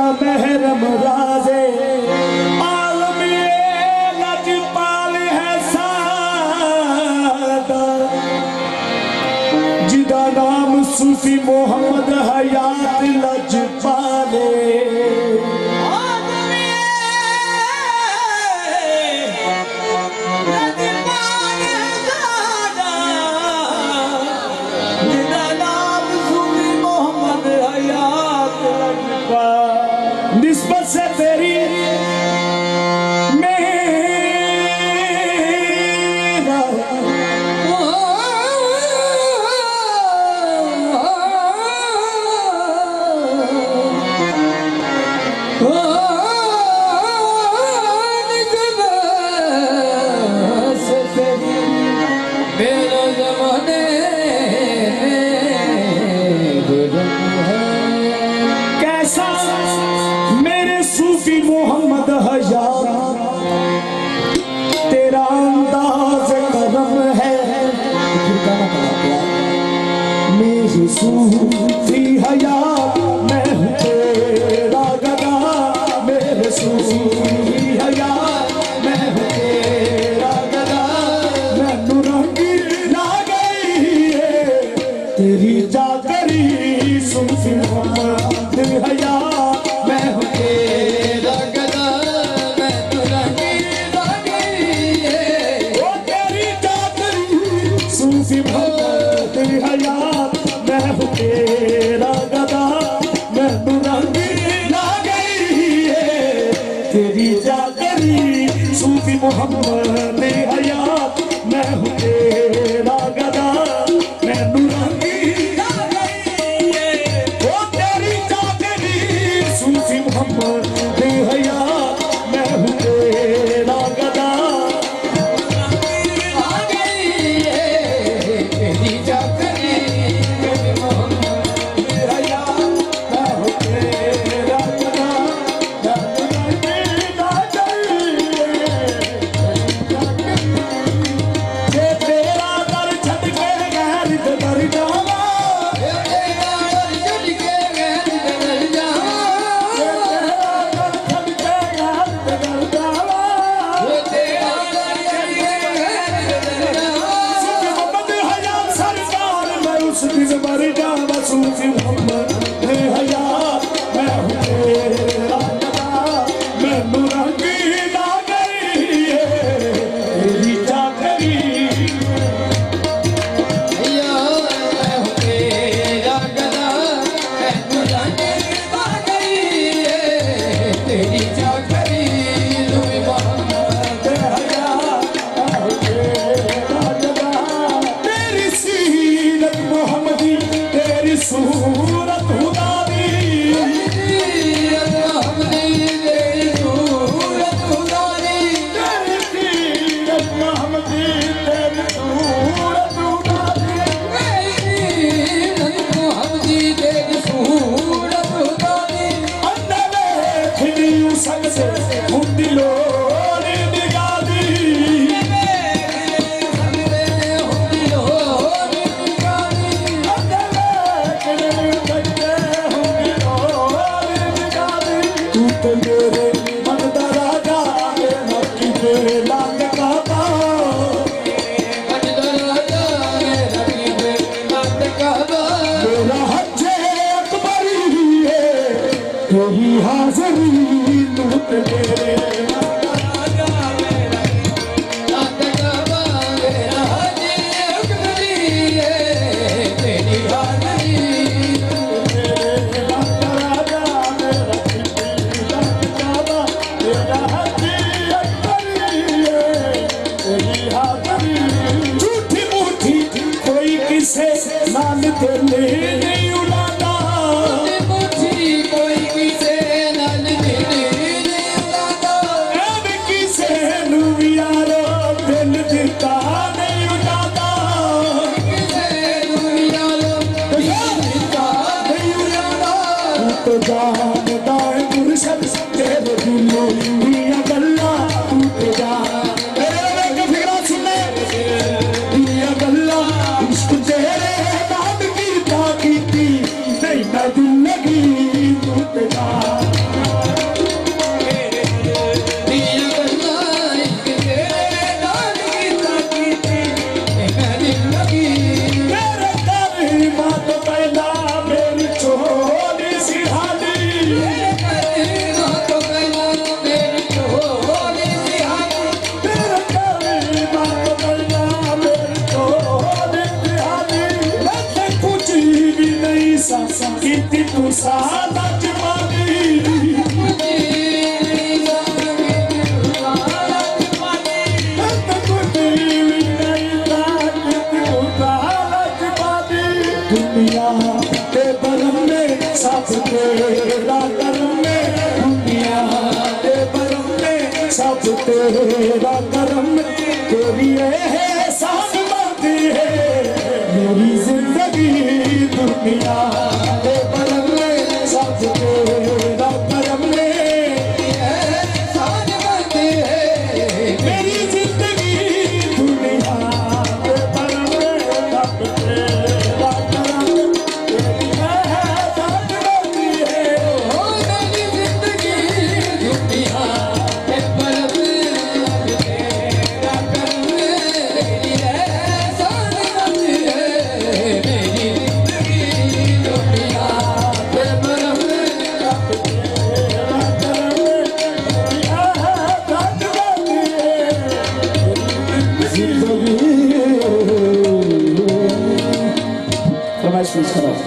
महरम राजे आलम लजपाल है सादा जिदा नाम सूफी मोहम्मद हयात लजपाले निस्बत से तेरी मेरा मेरा जमाने कैसा मेरे सूफी मोहम्मद हयात तेरा अंदाज करम है मेरे सूफी हयात मैं हूँ तेरा गदा मेरे सूफी हयात मैं हूँ तेरा गदा मैं नुरंगी ला गई है तेरी जागरी सूफी मोहम्मद हयात मैं हूँ तेरा गदा मैं नुरंगी ला गई है ओ तेरी जागरी सूफी मोहम्मद हयात मैं हूँ तेरा गदा मैं नुरंगी ला गई है तेरी जागरी सूफी मोहम्मद हयात मैं हूँ तेरा गदा मैं नुरंगी ला गई है ओ तेरी जागरी सूफी मोहम्मद हयात मैं हूँ तेरा गदा आ गई है तेरी जागरी मोहम्मद हयात मैं हूँ तेरा गदा मैं नुरंगी ला गई है जे तेरा दर छड़ के गैर दे दर जावा तेरा दर छड़ के गैर दे दर जावा छड़ के गैर दे दर जावा तेरा दर छड़ के गैर दे दर जावा सूफी मोहम्मद हयात सरकार मैं उस दिन मर जावा सूफी मोहम्मद हयात मैं हूँ तेरा गदा मैं नुरंगी ला गई है तेरी जागरी भैया मैं हूँ तेरा गदा मैं नुरंगी ला गई है तेरी जागरी लुई मोहम्मद तेरी सीरत मोहम्मदी तेरी सूरत खुदा दी तेरी सूरत खुदारी तेरी सीरत मोहम्मदी तेरी सूरत खुदा दी मोहम्मदी तेरी सूरत खुदारी अंदरे खिली संग से मुंडी लोरी निगाह दी अंदरे खिली संग से मुंडी लोरी निगाह दी तू तो मेरे मन दा राजा मेरा की तेरे लाग काबा मेरा हज्जे अकबरी है तेरी हाज़री लूट तेरे झूठी मूठी कोई किसे नाल तेरे नहीं उड़ाता कोई किसे नल एवं किसे नू यारो दिल दिता नहीं उड़ाता नहीं उड़ाता तू तो जानदा है मुर्शद तेरे दिलों दिया गल्ला तू तो जान फिरा सुने दिया गल्ला इश्क तेरे नाम की ताकी सादा जमानी दुनिया के बरम में सब तेरा करम में दुनिया के बरम में सब तेरा करम में तेरी एहसान बनती है मेरी जिंदगी दुनिया के बरम में सब तेरा करम में एहसान बनती है मेरी जिंदगी दुनिया के बरम में सब तेरा करम में तेरी एहसान बनती है ओ मेरी जिंदगी दुनिया के बरम तेरा करम मेरी एहसान बनती है मेरी जिंदगी दुनिया के बरम Começa a